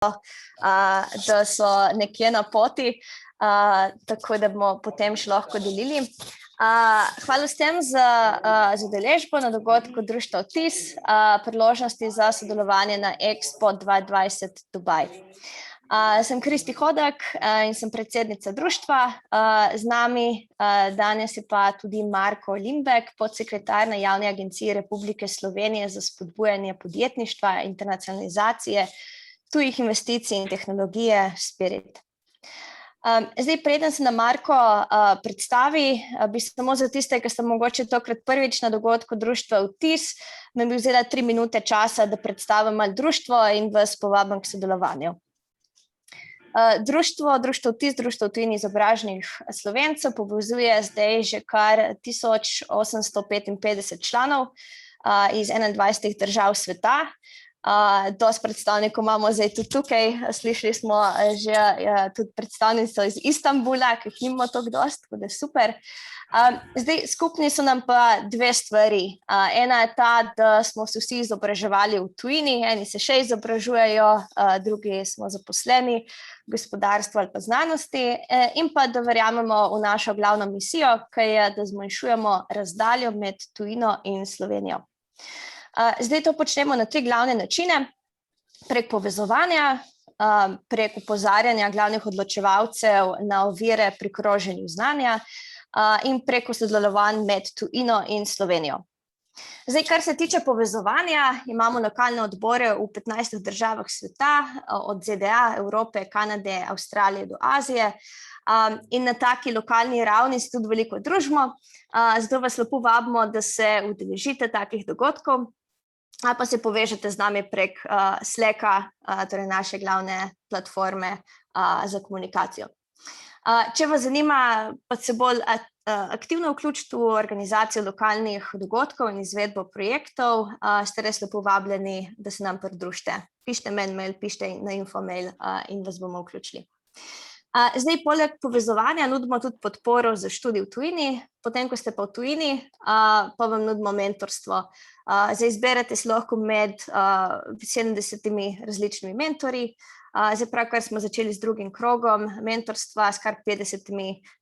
da so nekje na poti, tako da bomo potem še lahko delili. Hvala vsem za udeležbo na dogodku Društva Vtis, priložnosti za sodelovanje na Expo 2020 Dubaj. Sem Kristi Hodak in sem predsednica društva. Z nami danes je pa tudi Marko Limbek, podsekretar na Javni agenciji Republike Slovenije za spodbujanje podjetništva, internacionalizacije, tujih investicij in tehnologije Spirit. Zdaj, preden se nam Marko predstavi, bi samo za tiste, ki ste mogoče tokrat prvič na dogodku Društva Vtis, nam bi vzela 3 minute časa, da predstavim malo društvo in vas povabim k sodelovanju. Društvo Vtis, Društvo v tujini izobraženih Slovencev, povezuje zdaj že kar 1855 članov iz 21 držav sveta. Dosti predstavnikov imamo zdaj tudi tukaj, slišali smo že tudi predstavnico iz Istanbula, ki jih nimamo toliko dosti, tako da super. Zdaj, skupni so nam pa 2 stvari. Ena je ta, da smo se vsi izobraževali v tujini, eni se še izobražujejo, drugi smo zaposleni v gospodarstvu ali pa znanosti, in pa da verjamemo v našo glavno misijo, ki je, da zmanjšujemo razdaljo med tujino in Slovenijo. Zdaj to počnemo na 3 glavne načine: prek povezovanja, prek opozarjanja glavnih odločevalcev na ovire pri kroženju znanja in preko sodelovanj med tujino in Slovenijo. Zdaj, kar se tiče povezovanja, imamo lokalne odbore v 15 državah sveta, od ZDA, Evrope, Kanade, Avstralije do Azije, in na taki lokalni ravni se tudi veliko družimo, zato vas lepo vabimo, da se udeležite takih dogodkov, ali pa se povežete z nami prek Slacka, torej naše glavne platforme za komunikacijo. Če vas zanima, pa se bolj aktivno vključiti v organizacijo lokalnih dogodkov in izvedbo projektov, ste res lepo vabljeni, da se nam pridružite. Pišite meni mail, pišite na infomail in vas bomo vključili. Zdaj, poleg povezovanja nudimo tudi podporo za študij v tujini. Potem, ko ste pa v tujini, pa vam nudimo mentorstvo. Zdaj, izberete si lahko med 70 različnimi mentorji. Zdaj, pravkar smo začeli z drugim krogom mentorstva s kar 50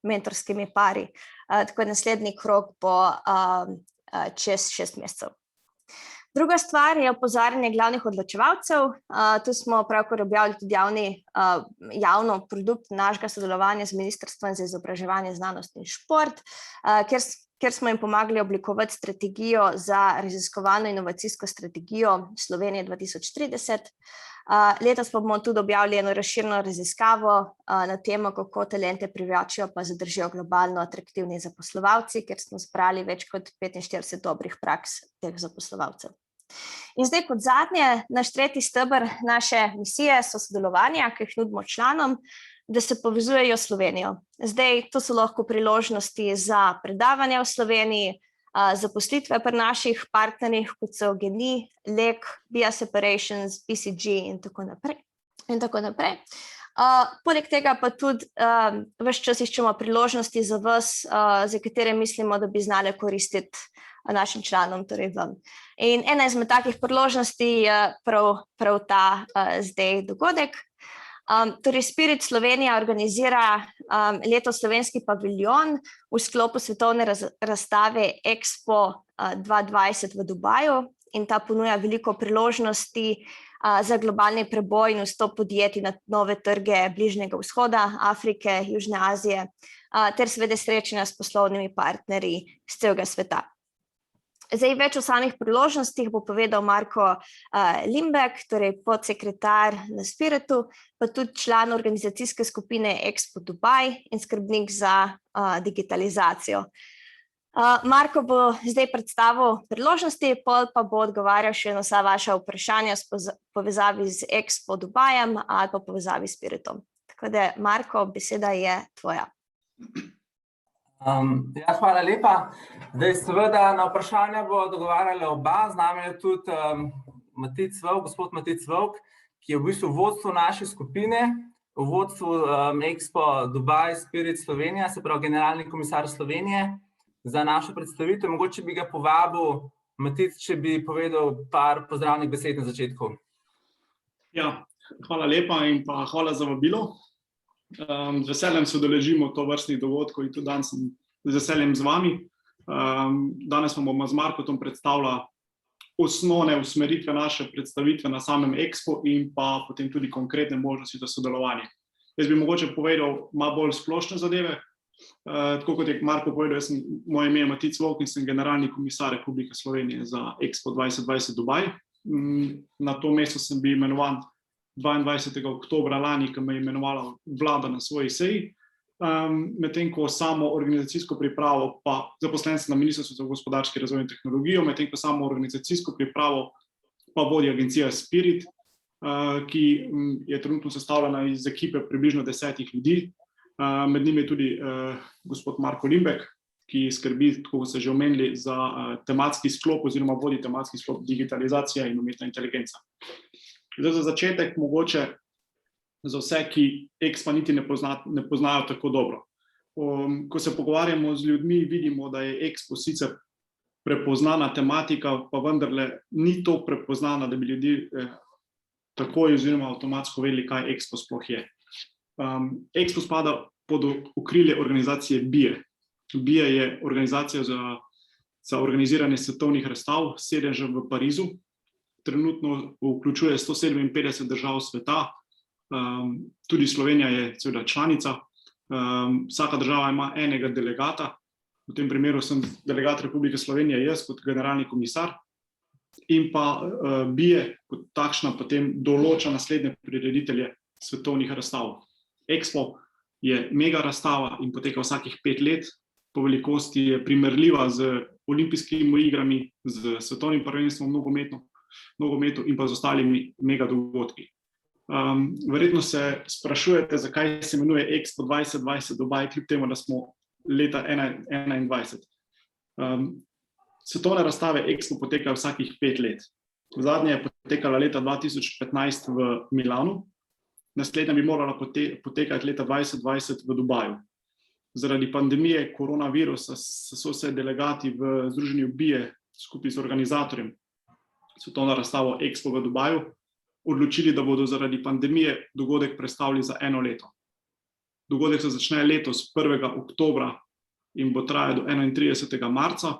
mentorskimi pari. Tako naslednji krog bo čez 6 mesecev. Druga stvar je opozarjanje glavnih odločevalcev. Tu smo pravkar objavili tudi javno produkt našega sodelovanja z Ministrstvom za izobraževanje, znanost in šport, kjer smo jim pomagali oblikovati strategijo za raziskovalno inovacijsko strategijo Slovenije 2030. Letos pa bomo tudi objavili eno razširjeno raziskavo na temo, kako talente privlačijo pa zadržijo globalno atraktivni zaposlovalci, kjer smo zbrali več kot 45 dobrih praks teh zaposlovalcev. In zdaj, kot zadnje, naš 3. steber naše misije so sodelovanja, ki jih nudimo članom, da se povezujejo s Slovenijo. Zdaj, to so lahko priložnosti za predavanja v Sloveniji, zaposlitve pri naših partnerjih, kot so GEN-I, LEK, BIA Separations, BCG in tako naprej. Poleg tega pa tudi ves čas iščemo priložnosti za vas, za katere mislimo, da bi znale koristiti našim članom, torej vam. In ena izmed takih priložnosti je prav ta zdaj dogodek. Torej Spirit Slovenija organizira letos slovenski paviljon v sklopu svetovne razstave Expo 2020 v Dubaju, in ta ponuja veliko priložnosti za globalni preboj in vstop podjetij na nove trge Bližnjega vzhoda, Afrike, Južne Azije, ter seveda srečanja s poslovnimi partnerji z celega sveta. Zdaj, več o samih priložnostih bo povedal Marko Limbek, torej podsekretar na Spiritu, pa tudi član organizacijske skupine Expo Dubaj in skrbnik za digitalizacijo. Marko bo zdaj predstavil priložnosti, pol pa bo odgovarjal še na vsa vaša vprašanja v povezavi z Expo Dubajem ali pa povezavi s Spiritom. Tako da, Marko, beseda je tvoja. Hvala lepa. Zdaj, seveda, na vprašanja bo odgovarjala oba. Z nami je tudi gospod Matic Vovk, ki je v bistvu v vodstvu naše skupine, v vodstvu Expo Dubaj Spirit Slovenija, se pravi generalni komisar Slovenije za našo predstavitev. Mogoče bi ga povabil, Matic, če bi povedal par pozdravnih besed na začetku. Ja, Hvala lepa in pa hvala za vabilo. Z veseljem se udeležimo tovrstnih dogodkov in tudi danes sem z veseljem z vami. Danes vam bomo z Markom predstavila osnovne usmeritve naše predstavitve na samem Expo in pa potem tudi konkretne možnosti za sodelovanje. Jaz bi mogoče povedal malo bolj splošne zadeve. Tako kot je Marko povedal, moje ime je Matic Vovk in sem generalni komisar Republike Slovenije za Expo 2020 Dubaj. Na to mesto sem bil imenovan 22. oktobra lani, ko me je imenovala vlada na svoji seji. Medtem ko samo organizacijsko pripravo pa zaposlen sem na Ministrstvu za gospodarski razvoj in tehnologijo, medtem ko samo organizacijsko pripravo pa vodi agencija Spirit, ki je trenutno sestavljena iz ekipe približno 10 ljudi. Med njimi je tudi gospod Marko Limbek, ki skrbi, tako kot ste že omenili, za tematski sklop oziroma vodi tematski sklop digitalizacija in umetna inteligenca. Zdaj za začetek mogoče za vse, ki Expa niti ne poznajo tako dobro. Ko se pogovarjamo z ljudmi, vidimo, da je Expo sicer prepoznana tematika, pa vendarle ni to prepoznana, da bi ljudi takoj oziroma avtomatsko vedeli, kaj Expo sploh je. Expo spada pod okrilje organizacije BIE. BIE je organizacija za organiziranje svetovnih razstav, sedeža v Parizu. Trenutno vključuje 157 držav sveta, tudi Slovenija je seveda članica. Vsaka država ima enega delegata, v tem primeru sem delegat Republike Slovenije, jaz kot generalni komisar. In pa BIE kot takšna potem določa naslednje prireditelje svetovnih razstav. Expo je mega razstava in poteka vsakih 5 let. Po velikosti je primerljiva z olimpijskimi igrami, z svetovnim prvenstvom v nogometu in pa z ostalimi mega dogodki. Verjetno se sprašujete, zakaj se imenuje Expo 2020 Dubaj, kljub temu, da smo leta 2021. Svetovne razstave Expo potekajo vsakih 5 let. Zadnja je potekala leta 2015 v Milanu. Naslednja bi morala potekati leta 2020 v Dubaju. Zaradi pandemije koronavirusa so se delegati v združenju BIE skupaj z organizatorjem svetovno razstavo Expo v Dubaju odločili, da bodo zaradi pandemije dogodek prestavili za 1 leto. Dogodek se začne letos 1. oktobra in bo trajal do 31. marca,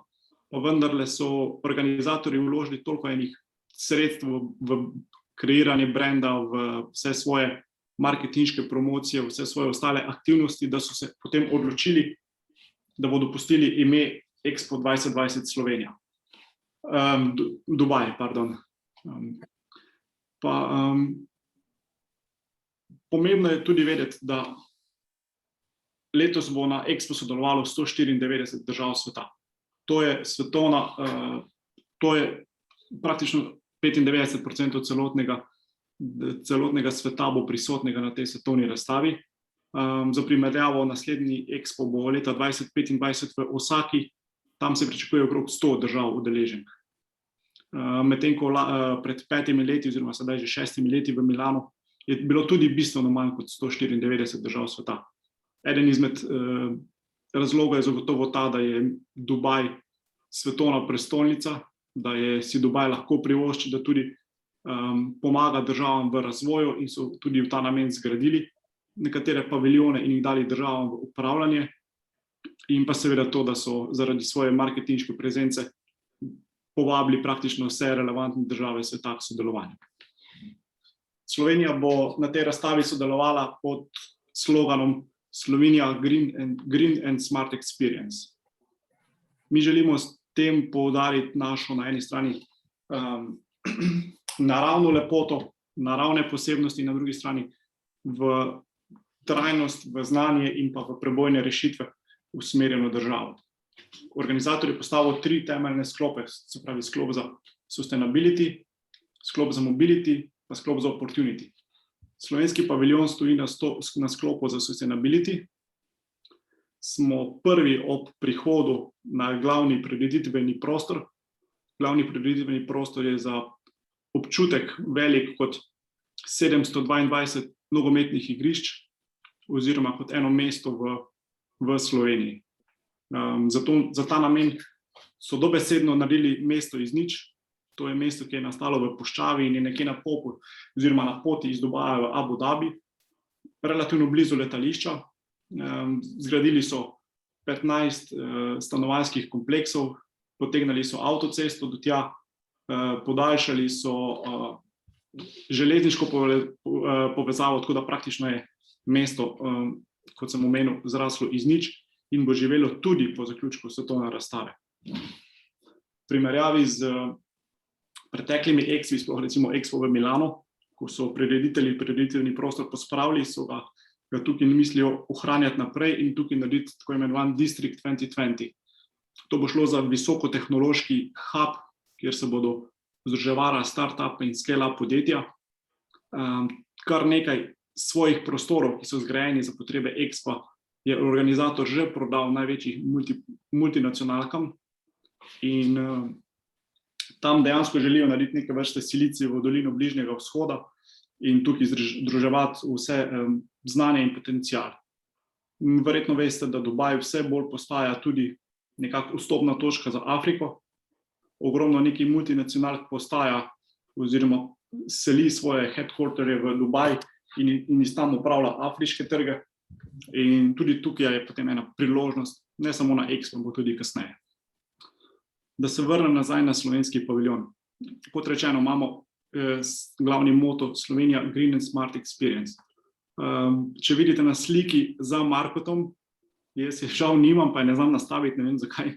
pa vendarle so organizatorji vložili toliko enih sredstev v kreiranje brenda, v vse svoje marketinške promocije, vse svoje ostale aktivnosti, da so se potem odločili, da bodo pustili ime Expo 2020 Slovenija. Dubaj, pardon. Pomembno je tudi vedeti, da letos bo na Expo sodelovalo 194 držav sveta. To je praktično 95% celotnega sveta bo prisotnega na tej svetovni razstavi. Za primerjavo, naslednji Expo bo leta 2025 v Osaki, tam se pričakuje okrog 100 držav udeleženk. Medtem ko pred 5 leti oziroma sedaj že 6 leti v Milanu je bilo tudi bistveno manj kot 194 držav sveta. Eden izmed razlogov je zagotovo ta, da je Dubaj svetovna prestolnica, da si Dubaj lahko privošči, da tudi pomaga državam v razvoju in so tudi v ta namen zgradili nekatere paviljone in jih dali državam v upravljanje. In pa seveda to, da so zaradi svoje marketinške prezence povabili praktično vse relevantne države sveta k sodelovanju. Slovenija bo na tej razstavi sodelovala pod sloganom Slovenija Green and Smart Experience. Mi želimo s tem poudariti našo na eni strani naravno lepoto, naravne posebnosti, na drugi strani v trajnost, v znanje in pa v prebojne rešitve usmerjeno državo. Organizator je postavil 3 temeljne sklope, se pravi sklop za sustainability, sklop za mobility, pa sklop za opportunity. Slovenski paviljon stoji na sklopu za sustainability. Smo prvi ob prihodu na glavni prireditveni prostor. Glavni prireditveni prostor je za občutek velik kot 722 nogometnih igrišč oziroma kot eno mesto v Sloveniji. Za ta namen so dobesedno naredili mesto iz nič. To je mesto, ki je nastalo v puščavi in je nekje na popu, oziroma na poti iz Dubaja v Abu Dhabi, relativno blizu letališča. Zgradili so 15 stanovanjskih kompleksov, potegnili so avtocesto do tja, podaljšali so železniško povezavo, tako da praktično je mesto, kot sem omenil, zraslo iz nič in bo živelo tudi po zaključku svetovne razstave. V primerjavi z preteklimi expi, sploh recimo Expo v Milano, ko so prireditveni prostor pospravili, so ga tukaj mislijo ohranjati naprej in tukaj narediti tako imenovan District 2020. To bo šlo za visokotehnološki hub, kjer se bodo združevala start-up in scale-up podjetja. Kar nekaj svojih prostorov, ki so zgrajeni za potrebe Expa, je organizator že prodal največjih multinacionalkam in tam dejansko želijo narediti neke vrste Silicijevo dolino Bližnjega vzhoda in tukaj združevati vse znanje in potencial. Verjetno veste, da Dubaj vse bolj postaja tudi nekako vstopna točka za Afriko. Ogromno nekih multinacionalk postaja oziroma seli svoje headquarterje v Dubaj in iz tam upravlja afriške trge. In tudi tukaj je potem ena priložnost, ne samo na Expo, bo tudi kasneje. Da se vrnem nazaj na slovenski paviljon. Kot rečeno, imamo glavni moto Slovenija Green and Smart Experience. Če vidite na sliki za Markotom, jaz je žal nimam, pa je ne znam nastaviti, ne vem zakaj.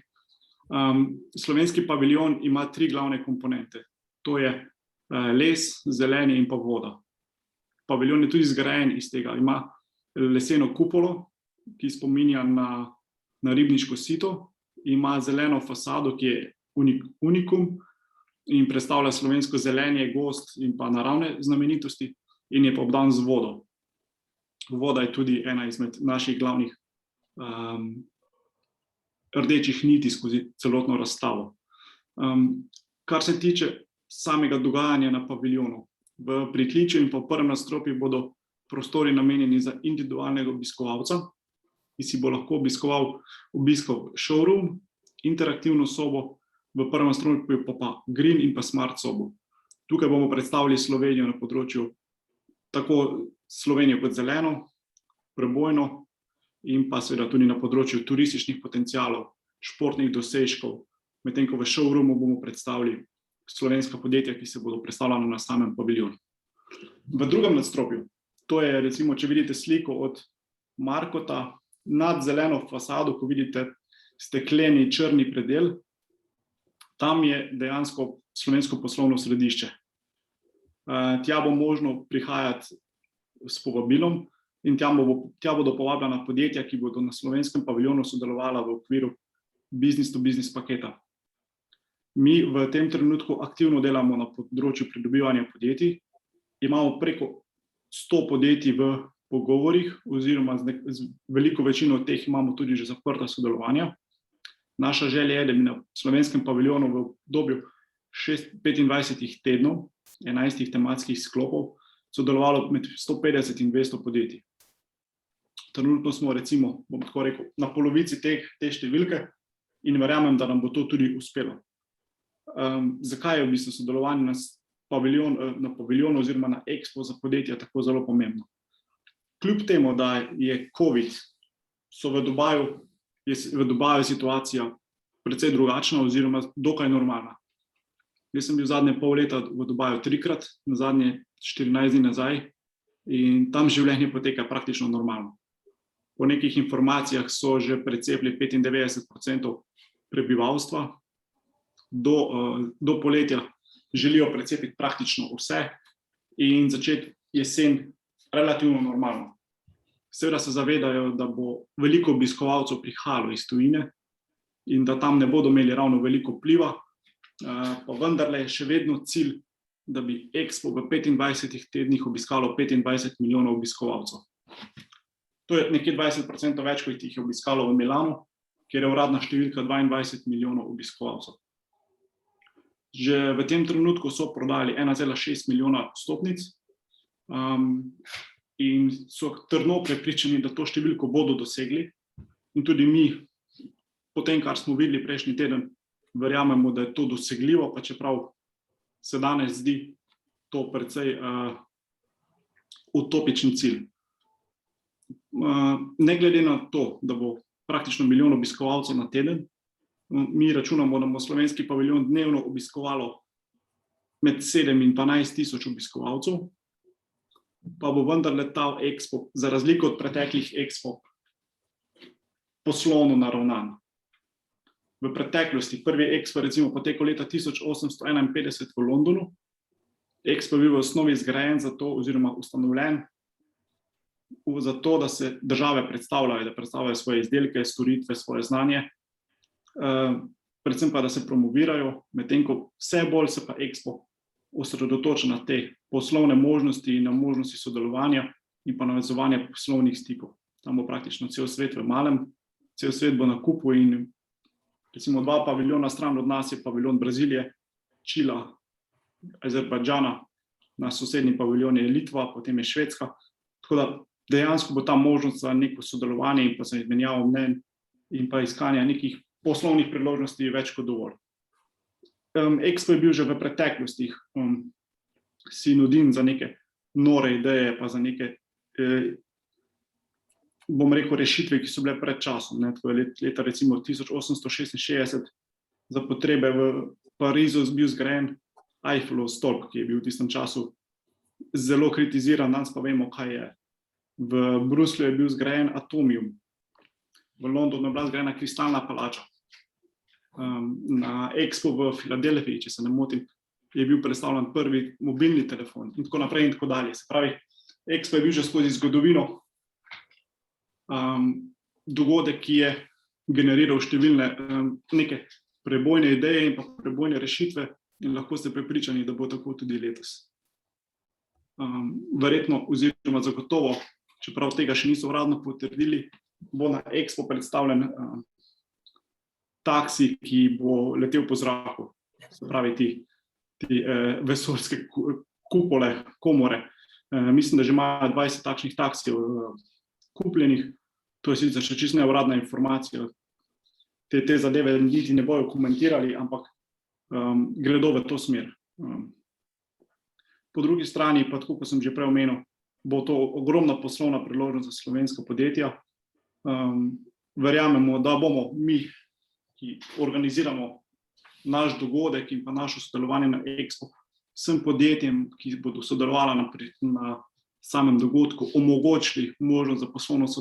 Slovenski paviljon ima 3 glavne komponente. To je les, zelenje in pa voda. Paviljon je tudi zgrajen iz tega. Ima leseno kupolo, ki spominja na ribniško sito. Ima zeleno fasado, ki je unikum in predstavlja slovensko zelenje, gozd in pa naravne znamenitosti in je pa obdan z vodo. Voda je tudi ena izmed naših glavnih rdečih niti skozi celotno razstavo. Kar se tiče samega dogajanja na paviljonu, v pritličju in pa v prvem nadstropju bodo prostori namenjeni za individualnega obiskovalca, ki si bo lahko obiskal showroom, interaktivno sobo, v prvem nadstropju pa green in pa smart sobo. Tukaj bomo predstavili Slovenijo na področju tako Slovenijo kot zeleno, prebojno in pa seveda tudi na področju turističnih potencialov, športnih dosežkov, medtem ko v showroomu bomo predstavili slovenska podjetja, ki se bodo predstavljala na samem paviljonu. V drugem nadstropju, to je recimo, če vidite sliko od Markota, nad zeleno fasado, ko vidite stekleni črni predel, tam je dejansko slovensko poslovno središče. Tja bo možno prihajati s povabilom in tja bodo povabljena podjetja, ki bodo na slovenskem paviljonu sodelovala v okviru business-to-business paketa. Mi v tem trenutku aktivno delamo na področju pridobivanja podjetij. Imamo preko 100 podjetij v pogovorih, oziroma z veliko večino od teh imamo tudi že zaprta sodelovanja. Naša želja je, da bi na slovenskem paviljonu v obdobju 25 tednov, 11 tematskih sklopov, sodelovalo med 150 in 200 podjetij. Trenutno smo recimo, bom tako rekel, na polovici te številke in verjamem, da nam bo to tudi uspelo. Zakaj je v bistvu sodelovanje na paviljonu oziroma na Expo za podjetja tako zelo pomembno? Kljub temu, da je COVID, je v Dubaju situacija precej drugačna oziroma dokaj normalna. Jaz sem bil zadnje pol leta v Dubaju 3-krat, na zadnje 14 dni nazaj in tam življenje poteka praktično normalno. Po nekih informacijah so že precepili 95% prebivalstva, do poletja želijo precepiti praktično vse in začeti jesen relativno normalno. Seveda se zavedajo, da bo veliko obiskovalcev prihajalo iz tujine in da tam ne bodo imeli ravno veliko vpliva, pa vendarle je še vedno cilj, da bi Expo v 25 tednih obiskalo 25 milijonov obiskovalcev. To je nekje 20% več, kot jih je obiskalo v Milanu, kjer je uradna številka 22 milijonov obiskovalcev. Že v tem trenutku so prodali 1,6 milijona vstopnic in so trdno prepričani, da to številko bodo dosegli. In tudi mi, po tem, kar smo videli prejšnji teden, verjamemo, da je to dosegljivo, pa čeprav se danes zdi to precej utopičen cilj. Ne glede na to, da bo praktično 1 milijon obiskovalcev na teden, mi računamo, da bo slovenski paviljon dnevno obiskovalo med 7 in 12 tisoč obiskovalcev, pa bo vendarle ta Expo, za razliko od preteklih Expo, poslovno naravnan. V preteklosti, prvi Expo recimo potekel leta 1851 v Londonu. Expo je bil v osnovi zgrajen za to, oziroma ustanovljen za to, da se države predstavljajo, da predstavljajo svoje izdelke, storitve, svoje znanje, predvsem pa, da se promovirajo, medtem ko vse bolj se pa Expo osredotoča na te poslovne možnosti in na možnosti sodelovanja in pa navezovanja poslovnih stikov. Tam bo praktično cel svet v malem, cel svet bo na kupu in recimo 2 paviljona stran od nas je paviljon Brazilije, Čila, Azerbajdžana, na sosednji paviljon je Litva, potem je Švedska, tako da dejansko bo ta možnost za neko sodelovanje in pa za izmenjavo mnenj in pa iskanja nekih poslovnih priložnosti več kot dovolj. Expo je bil že v preteklosti sinonim za neke nore ideje, pa za neke, bom rekel, rešitve, ki so bile pred časom. Tako je leta recimo 1866 za potrebe v Parizu bil zgrajen Eiffelov stolp, ki je bil v tistem času zelo kritiziran, danes pa vemo, kaj je. V Bruslju je bil zgrajen Atomium, v Londonu je bila zgrajena Kristalna palača. Na Expo v Filadelfiji, če se ne motim, je bil predstavljen prvi mobilni telefon in tako naprej in tako dalje. Se pravi, Expo je bil že skozi zgodovino dogodek, ki je generiral številne neke prebojne ideje in pa prebojne rešitve in lahko ste prepričani, da bo tako tudi letos. Verjetno oziroma zagotovo, čeprav tega še niso uradno potrdili, bo na Expo predstavljen taksi, ki bo letel po zraku, se pravi ti vesoljske kupole, komore. Mislim, da že imajo 20 takšnih taksijev kupljenih, to je sicer še čisto neuradna informacija, te zadeve niti ne bojo komentirali, ampak gredo v to smer. Po drugi strani pa, tako kot sem že prej omenil, bo to ogromna poslovna priložnost za slovenska podjetja. Verjamemo, da bomo mi, ki organiziramo naš dogodek in pa naše sodelovanje na Expo, vsem podjetjem, ki bodo sodelovala na samem dogodku, omogočili možnost za poslovno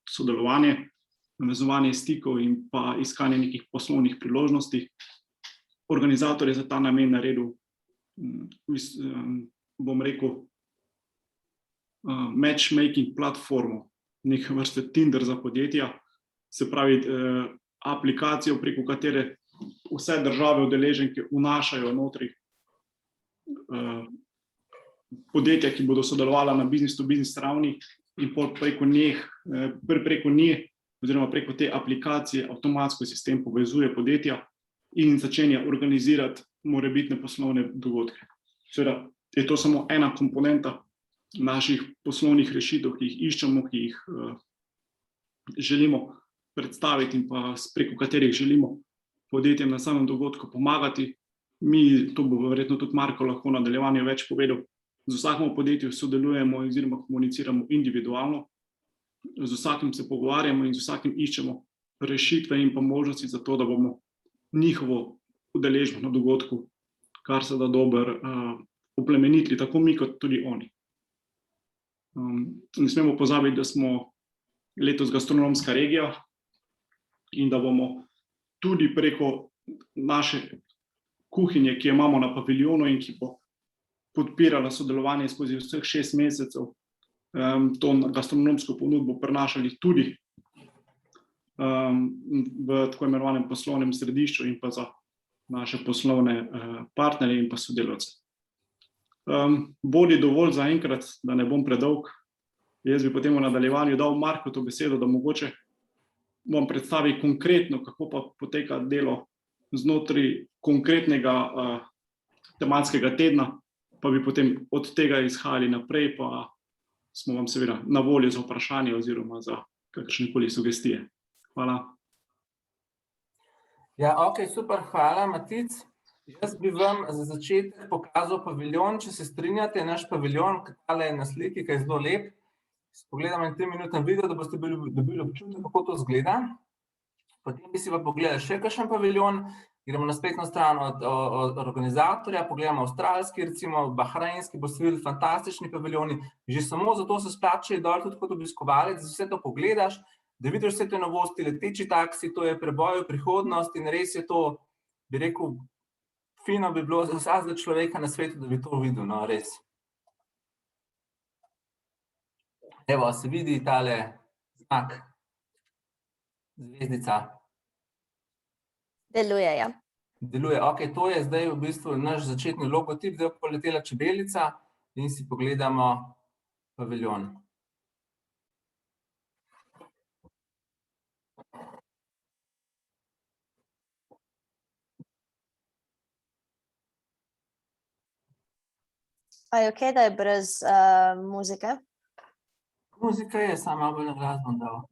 sodelovanje, navezovanje stikov in pa iskanje nekih poslovnih priložnosti. Organizator je za ta namen naredil, bom rekel, matchmaking platformo, neke vrste Tinder za podjetja, se pravi aplikacijo, preko katere vse države udeleženke vnašajo notri podjetja, ki bodo sodelovala na business to business ravni in preko nje oziroma preko te aplikacije avtomatsko sistem povezuje podjetja in začenja organizirati morebitne poslovne dogodke. Seveda je to samo ena komponenta naših poslovnih rešitev, ki jih iščemo, ki jih želimo predstaviti in pa preko katerih želimo podjetjem na samem dogodku pomagati. Mi, to bo verjetno tudi Marko lahko v nadaljevanju več povedal, z vsakim podjetjem sodelujemo oziroma komuniciramo individualno, z vsakim se pogovarjamo in z vsakim iščemo rešitve in pa možnosti za to, da bomo njihovo udeležbo na dogodku kar se da dober oplemenitili, tako mi kot tudi oni. Ne smemo pozabiti, da smo letos gastronomska regija in da bomo tudi preko naše kuhinje, ki jo imamo na paviljonu in ki bo podpirala sodelovanje skozi vseh 6 mesecev, to gastronomsko ponudbo prenašali tudi v tako imenovanem poslovnem središču in pa za naše poslovne partnerje in pa sodelavce. Bodi dovolj za enkrat, da ne bom predolg. Jaz bi potem v nadaljevanju dal Marku to besedo, da mogoče vam predstavi konkretno, kako pa poteka delo znotraj konkretnega tematskega tedna, pa bi potem od tega izhajali naprej, pa smo vam seveda na voljo za vprašanje oziroma za kakšnekoli sugestije. Hvala. Ja, ok, super, hvala, Matic. Jaz bi vam za začetek pokazal paviljon, če se strinjate, naš paviljon, tale na sliki, ki je zelo lep. Pogledamo en 3-minuten video, da boste dobili občutek, kako to izgleda. Potem bi si pa pogledali še kakšen paviljon, gremo na spletno stran od organizatorja, pogledamo avstralski, recimo bahrajnski, boste videli fantastični paviljoni. Že samo zato se splača dol tudi kot obiskovalec, da vse to pogledaš, da vidiš vse te novosti, leteči taksi, to je preboj v prihodnost in res je to, bi rekel, fino bi bilo za vsakega človeka na svetu, da bi to videl, no, res. Evo, se vidi tale znak, zvezdica. Deluje, ja. Deluje, ok, to je zdaj v bistvu naš začetni logotip, zdaj bo poletela čebelica in si pogledamo paviljon. A je okej, da je brez muzike? Muzika je, samo malo bolj na glas bom dal.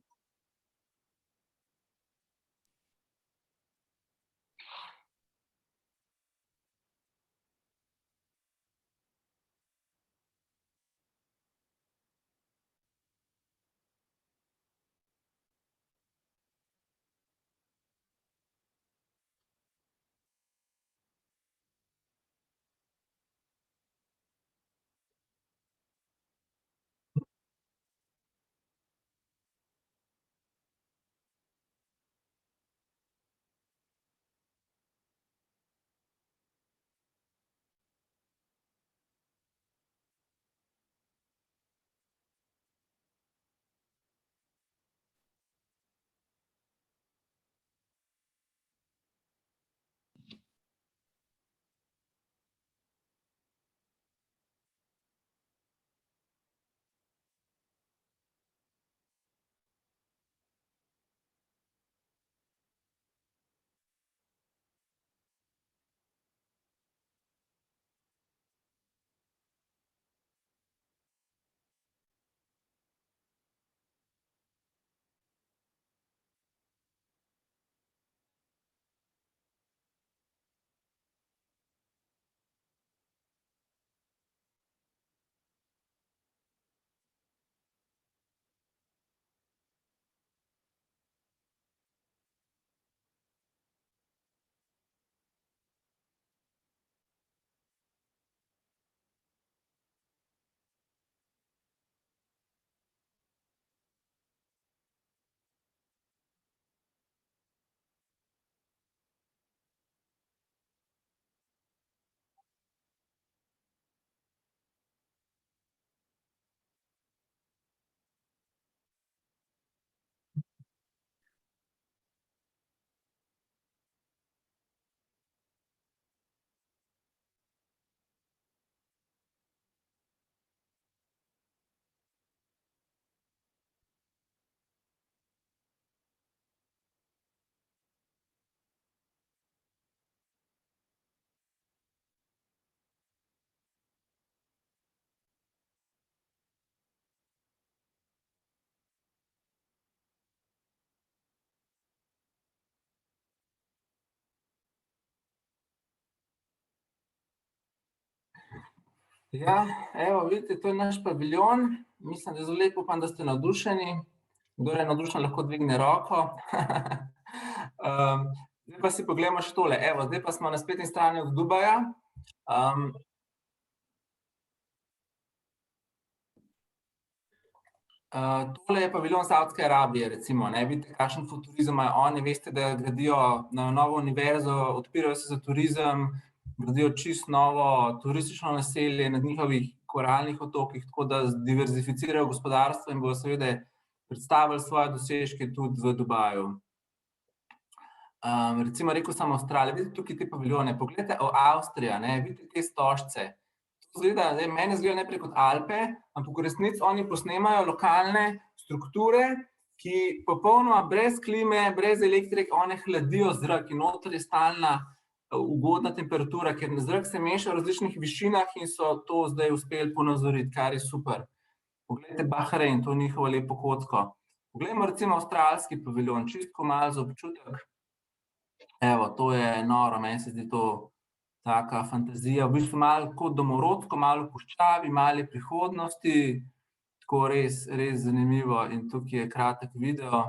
Ja, evo, vidite, to je naš paviljon. Mislim, da je zelo lepo, upam, da ste navdušeni. Kdor je navdušen, lahko dvigne roko. Zdaj pa si pogledamo še tole. Evo, zdaj pa smo na spletni strani od Dubaja. Tole je paviljon Savdske Arabije, recimo, ne, vidite, kakšen futurizem imajo oni, veste, da gradijo na novo univerzo, odpirajo se za turizem, gradijo čisto novo turistično naselje na njihovih koralnih otokih, tako da diverzificirajo gospodarstvo in bodo seveda predstavili svoje dosežke tudi v Dubaju. Recimo, rekel sem Avstralija, vidite tukaj te paviljone, pogledajte Avstrija, ne, vidite te stožce. Meni izgleda najprej kot Alpe, ampak v resnici oni posnemajo lokalne strukture, ki popolnoma brez klime, brez elektrike, one hladijo zrak in noter je stalna ugodna temperatura, ker zrak se meša v različnih višinah in so to zdaj uspeli ponazoriti, kar je super. Poglejte Bahrajn, to njihovo lepo kocko. Poglejmo recimo avstralski paviljon, čisto malo za občutek. Evo, to je noro, meni se zdi to taka fantazija, v bistvu malo kot domorodsko, malo v puščavi, malo prihodnosti, tako res zanimivo in tukaj je kratek video.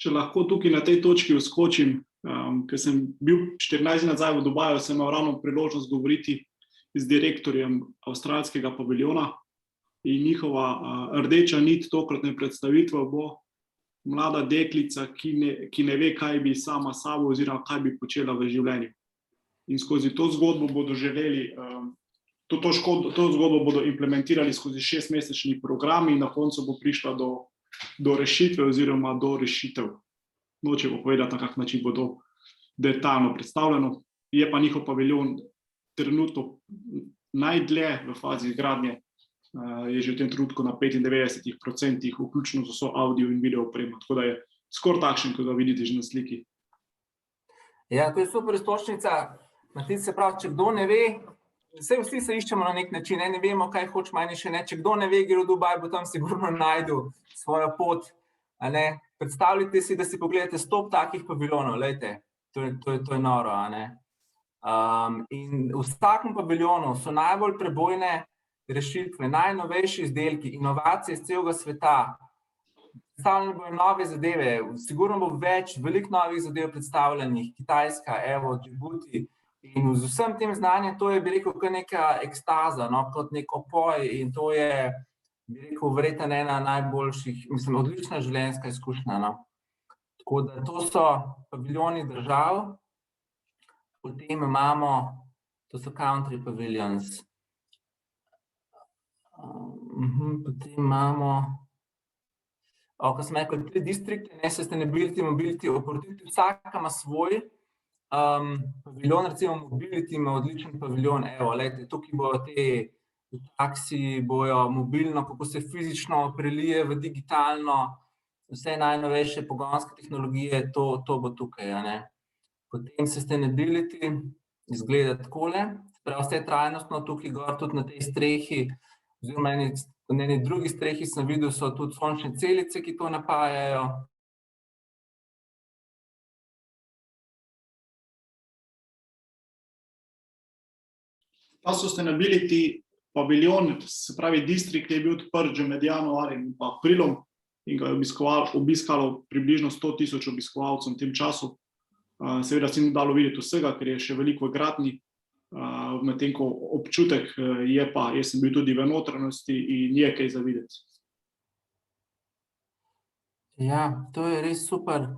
Če lahko tukaj na tej točki vskočim, ker sem bil 14 dni nazaj v Dubaju, sem imel ravno priložnost govoriti z direktorjem avstralskega paviljona in njihova rdeča nit tokratne predstavitve bo mlada deklica, ki ne ve, kaj bi sama sabo oziroma kaj bi počela v življenju. In skozi to zgodbo bodo želeli, to zgodbo bodo implementirali skozi 6-mesečni program in na koncu bo prišla do rešitve oziroma do rešitev. Nočemo povedati, na kak način bo to detaljno predstavljeno. Je pa njihov paviljon trenutno najdlje v fazi gradnje, je že v tem trenutku na 95%, vključno z vso audio in video opremo, tako da je skoraj takšen, kot ga vidite že na sliki. Ja, to je super iztočnica. Matic, se pravi, če kdo ne ve, vsi se iščemo na nek način, ne vemo, kaj hočemo, in še ne. Če kdo ne ve, gre v Dubaj, bo tam sigurno najdel svojo pot. Predstavljajte si, da si pogledate 100 takih paviljonov, lejte, to je noro. In v vsakem paviljonu so najbolj prebojne rešitve, najnovejši izdelki, inovacije iz celega sveta. Predstavljene bojo nove zadeve, sigurno bo veliko novih zadev predstavljenih, Kitajska, evo, Džibuti. In z vsem tem znanjem, to je, bi rekel, kar neka ekstaza, kot nek opoj, in to je, bi rekel, verjetno ena najboljših, mislim, odlična življenjska izkušnja. Tako da to so paviljoni držav, potem imamo, to so country pavilions, potem imamo, ko sem rekel, 3 distrikte, sustainability, mobility, opportunity, vsaka ima svoj paviljon, recimo mobility ima odličen paviljon, evo, lejte, tukaj bojo te taksi, bojo mobilno, kako se fizično prelije v digitalno, vse najnovejše pogonske tehnologije, to bo tukaj, Potem sustainability izgleda takole, prav vse trajnostno, tukaj gor tudi na tej strehi, oziroma na eni drugi strehi sem videl, so tudi sončne celice, ki to napajajo. Ta sustainability paviljon, se pravi distrikt, je bil odprt že med januarjem in aprilom in ga je obiskalo približno 100,000 obiskovalcev v tem času. Seveda si ni dalo videti vsega, ker je še veliko v gradnji, medtem ko občutek je pa, jaz sem bil tudi v notranjosti in je kaj za videti. Ja, to je res super.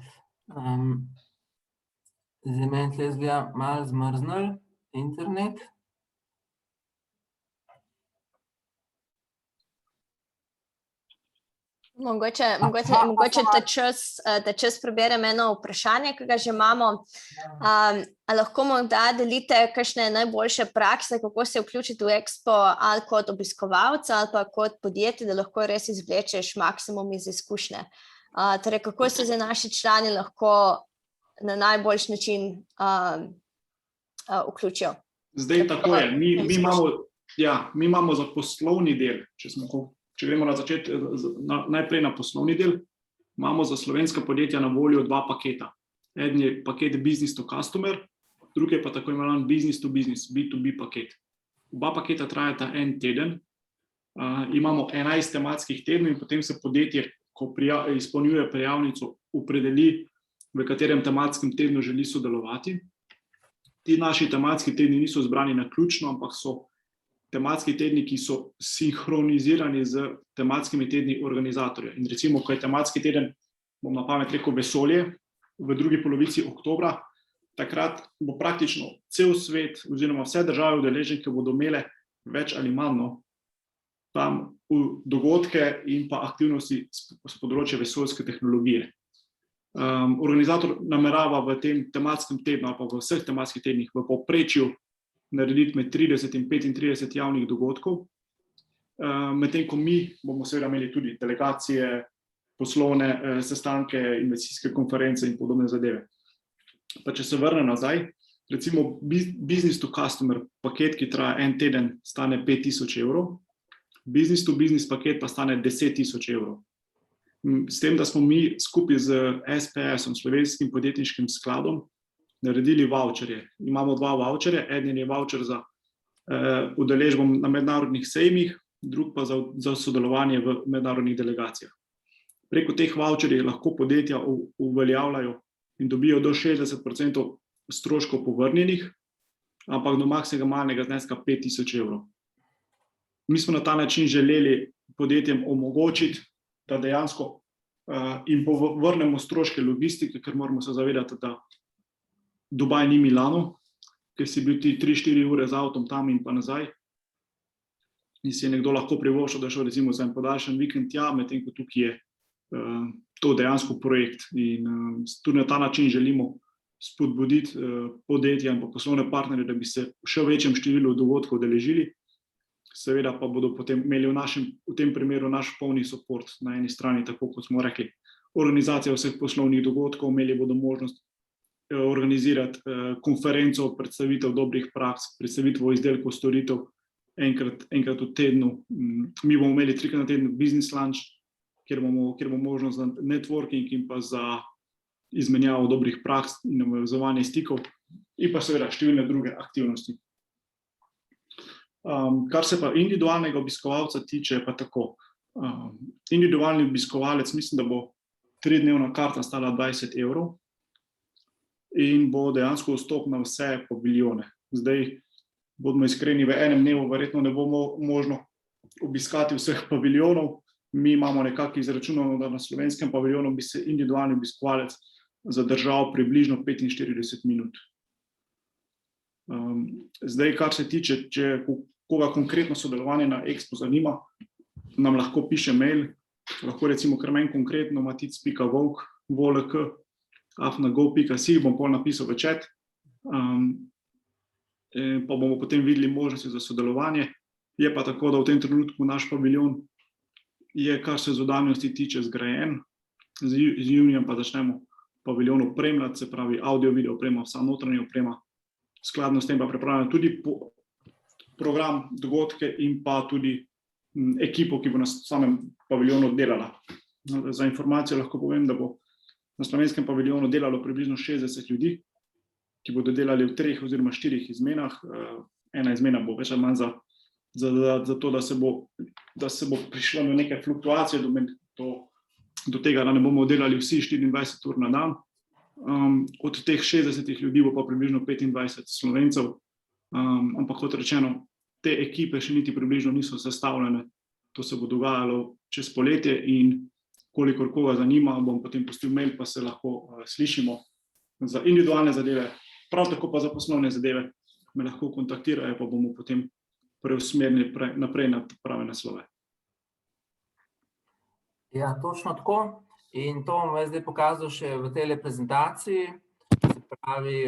Zdaj meni tle izgleda malo zmrznil internet. Mogoče ta čas preberem eno vprašanje, ki ga že imamo. A lahko morda delite kakšne najboljše prakse, kako se vključiti v Expo ali kot obiskovalca ali pa kot podjetje, da lahko res izvlečeš maksimum iz izkušnje. Torej, kako se za naši člani lahko na najboljši način vključijo? Zdaj tako je, mi imamo za poslovni del, če gremo najprej na poslovni del, imamo za slovenska podjetja na voljo 2 paketa. Eden je paket business to customer, drugi je pa tako imenovan business to business, B2B paket. Oba paketa trajata 1 teden, imamo 11 tematskih tednov in potem se podjetje, ko izpolnjuje prijavnico, opredeli, v katerem tematskem tednu želi sodelovati. Ti naši tematski tedni niso izbrani naključno, ampak so tematski tedni, ki so sinhronizirani z tematskimi tedni organizatorja. In recimo, ko je tematski teden, bom na pamet rekel, vesolje, v drugi polovici oktobra, takrat bo praktično cel svet oziroma vse države udeleženke bodo imele več ali manj tam dogodke in pa aktivnosti z področja vesoljske tehnologije. Organizator namerava v tem tematskem tednu, ali pa v vseh tematskih tednih, v povprečju narediti med 30 in 35 javnih dogodkov. Medtem ko mi bomo seveda imeli tudi delegacije, poslovne sestanke, investicijske konference in podobne zadeve. Pa če se vrne nazaj, recimo business to customer paket, ki traja en teden, stane 5.000 evrov, business to business paket pa stane 10.000 evrov. S tem, da smo mi skupaj z SPS-om, Slovenskim podjetniškim skladom, naredili voucherje. Imamo 2 voucherje, eden je voucher za udeležbo na mednarodnih sejmih, drug pa za sodelovanje v mednarodnih delegacijah. Preko teh voucherjev lahko podjetja uveljavljajo in dobijo do 60% stroškov povrnjenih, ampak do maksimalnega zneska 5.000 evrov. Mi smo na ta način želeli podjetjem omogočiti, da dejansko jim povrnemo stroške logistike, ker moramo se zavedati, da Dubaj ni Milano, ker si bil ti 3-4 ure z avtom tam in pa nazaj. In si je nekdo lahko privoščil, da šel recimo za en podaljšan vikend tja, medtem ko tukaj je to dejansko projekt. In tudi na ta način želimo spodbuditi podjetja in pa poslovne partnerje, da bi se v še večjem številu dogodkov udeležili. Seveda pa bodo potem imeli v tem primeru naš polni support na eni strani, tako kot smo rekli, organizacija vseh poslovnih dogodkov, imeli bodo možnost organizirati konferenco, predstavitev dobrih praks, predstavitev izdelkov, storitev enkrat v tednu. Mi bomo imeli 3-krat na teden business lunch, kjer bomo možnost za networking in pa za izmenjavo dobrih praks in navezovanje stikov in pa seveda številne druge aktivnosti. Kar se pa individualnega obiskovalca tiče, pa tako. Individualni obiskovalec, mislim, da bo 3-dnevna karta stala 20 evrov in bo dejansko vstop na vse paviljone. Zdaj, bodimo iskreni, v enem dnevu verjetno ne bo možno obiskati vseh paviljonov. Mi imamo nekako izračunano, da na slovenskem paviljonu bi se individualni obiskovalec zadržal približno 45 minut. Zdaj, kar se tiče, če koga konkretno sodelovanje na Expo zanima, nam lahko piše mail, lahko recimo kar meni konkretno matic.volk, volk@go.si, bom pol napisal v chat, pa bomo potem videli možnosti za sodelovanje. Je pa tako, da v tem trenutku naš paviljon je, kar se zunanjosti tiče, zgrajen. Z junijem pa začnemo paviljon opremljati, se pravi audio, video oprema, vsa notranja oprema. Skladno s tem pa pripravljamo tudi program, dogodke in pa tudi ekipo, ki bo na samem paviljonu delala. Za informacijo lahko povem, da bo na slovenskem paviljonu delalo približno 60 ljudi, ki bodo delali v 3 oziroma 4 izmenah. Ena izmena bo več ali manj za to, da se bo prišlo na neke fluktuacije do tega, da ne bomo delali vsi 24 ur na dan. Od teh 60 ljudi bo pa približno 25 Slovencev, ampak kot rečeno, te ekipe še niti približno niso sestavljene. To se bo dogajalo čez poletje in kolikor koga zanima, bom potem pustil mail, pa se lahko slišimo za individualne zadeve, prav tako pa za poslovne zadeve. Me lahko kontaktirajo, pa bomo potem preusmerili naprej na prave naslove. Ja, točno tako. In to bom zdaj pokazal še v tej prezentaciji. Se pravi,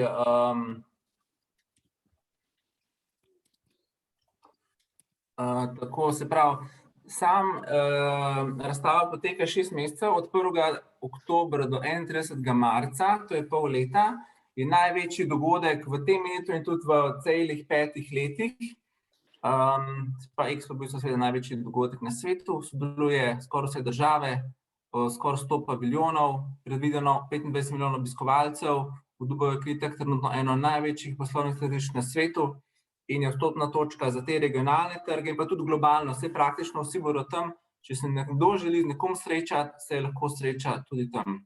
tako se pravi, razstava poteka 6 mesecev, od 1. oktobra do 31. marca, to je pol leta, je največji dogodek v tem letu in tudi v celih 5 letih. Expo je bil seveda največji dogodek na svetu, sodeluje skoraj vse države, skoraj 100 paviljonov, predvideno 25 milijonov obiskovalcev, v Dubaju je itak trenutno eno največjih poslovnih središč na svetu in je vstopna točka za te regionalne trge in pa tudi globalno. Vse praktično vsi bodo tam, če se nekdo želi z nekom srečati, se lahko sreča tudi tam.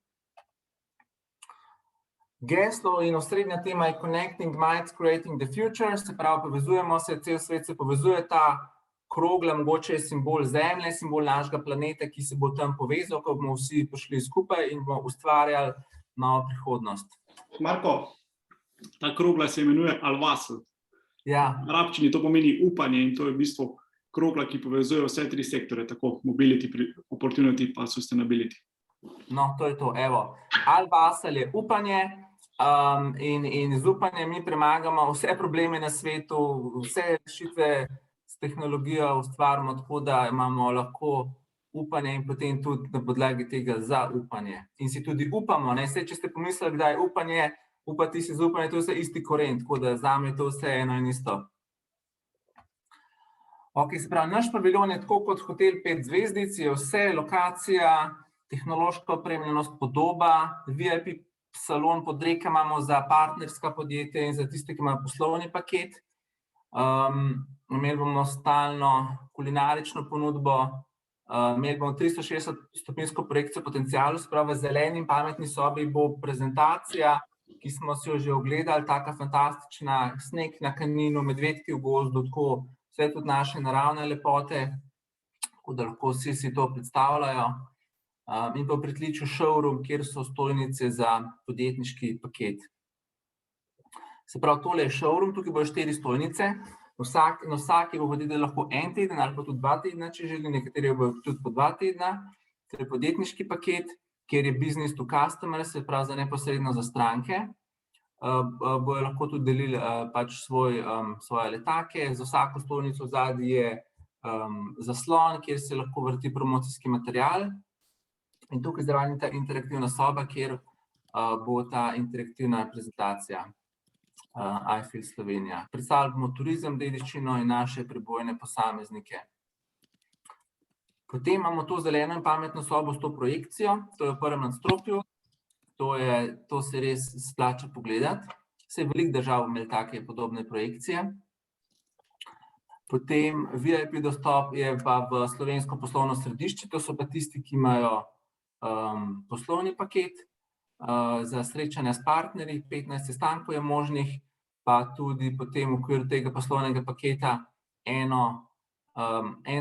Geslo in osrednja tema je Connecting Minds, Creating the Future, se pravi, povezujemo se, cel svet se povezuje, ta krogla mogoče je simbol Zemlje, simbol našega planeta, ki se bo tam povezal, ko bomo vsi prišli skupaj in bomo ustvarjali novo prihodnost. Marko, ta krogla se imenuje Alvasl. Ja. V arabščini to pomeni upanje in to je v bistvu krogla, ki povezuje vse 3 sektore, tako mobility, opportunity pa sustainability. No, to je to, evo. Albasel je upanje in z upanjem mi premagamo vse probleme na svetu, vse rešitve s tehnologijo ustvarimo tako, da imamo lahko upanje in potem tudi na podlagi tega zaupanje. In si tudi upamo, ne, če ste pomislili, kdaj je upanje, upati si zaupanje, to je vse isti koren, tako da zame je to vse eno in isto. Ok, se pravi, naš paviljon je tako kot hotel 5 zvezdic, je vse, lokacija, tehnološka opremljenost, podoba, VIP salon pod reke imamo za partnerska podjetja in za tiste, ki imajo poslovni paket. Imeli bomo stalno kulinarično ponudbo, imeli bomo 360-stopinjsko projekcijo potencialu, se pravi, v zeleni in pametni sobi bo prezentacija, ki smo si jo že ogledali, taka fantastična, sneg na Kaninu, medvedki v gozdu, tako vse tudi naše naravne lepote, tako da lahko vsi si to predstavljajo. In pa v pritličju showroom, kjer so stojnice za podjetniški paket. Se pravi, tole je showroom, tukaj bojo 4 stojnice, na vsaki bo voditi lahko 1 teden ali pa tudi 2 tedna, če želi, nekateri bojo tudi po 2 tedna. To je podjetniški paket, kjer je business to customer, se pravi za neposredno za stranke. Bojo lahko tudi delili pač svoje letake, za vsako stojnico zadaj je zaslon, kjer se lahko vrti promocijski material. In tukaj zraven je ta interaktivna soba, kjer bo ta interaktivna prezentacija iFeel Slovenija. Predstavili bomo turizem, dediščino in naše prebojne posameznike. Potem imamo to zeleno in pametno sobo s to projekcijo, to je v prvem nadstropju, to se res splača pogledati. Saj veliko držav bo imeli take podobne projekcije. Potem VIP dostop je pa v slovensko poslovno središče, to so pa tisti, ki imajo poslovni paket za srečanja s partnerji, 15 sestankov je možnih, pa tudi potem v okviru tega poslovnega paketa en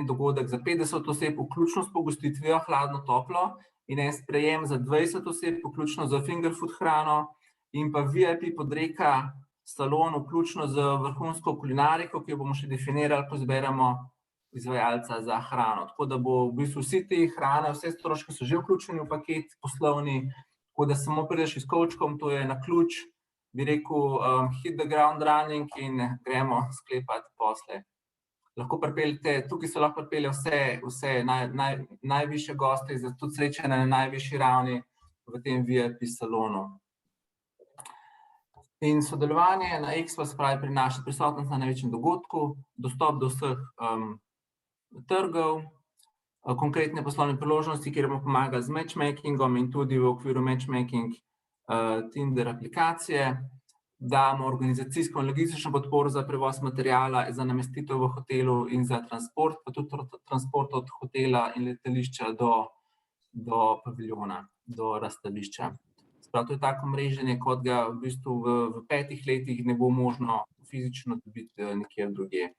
dogodek za 50 oseb, vključno s pogostitvijo, hladno, toplo, in en sprejem za 20 oseb, vključno z finger food hrano, in pa VIP podreka salon, vključno z vrhunsko kulinariko, ki jo bomo še definirali, ko zberemo izvajalca za hrano. Tako da bo v bistvu vsi te hrane, vse stroški so že vključeni v paket poslovni, tako da samo prideš s kovčkom, to je na ključ, bi rekel, hit the ground running in gremo sklepati posle. Lahko pripeljete, tukaj se lahko pripelje vse najvišje goste, za tudi srečanje na najvišji ravni v tem VIP salonu. In sodelovanje na Expo, se pravi, prinaša prisotnost na največjem dogodku, dostop do vseh trgov, konkretne poslovne priložnosti, kjer bomo pomagali z matchmakingom in tudi v okviru matchmaking Tinder aplikacije, damo organizacijsko in logistično podporo za prevoz materiala, za namestitev v hotelu in za transport, pa tudi transport od hotela in letališča do paviljona, do razstavišča. Sprav, to je tako mreženje, kot ga v bistvu v 5 letih ne bo možno fizično dobiti nekje drugje.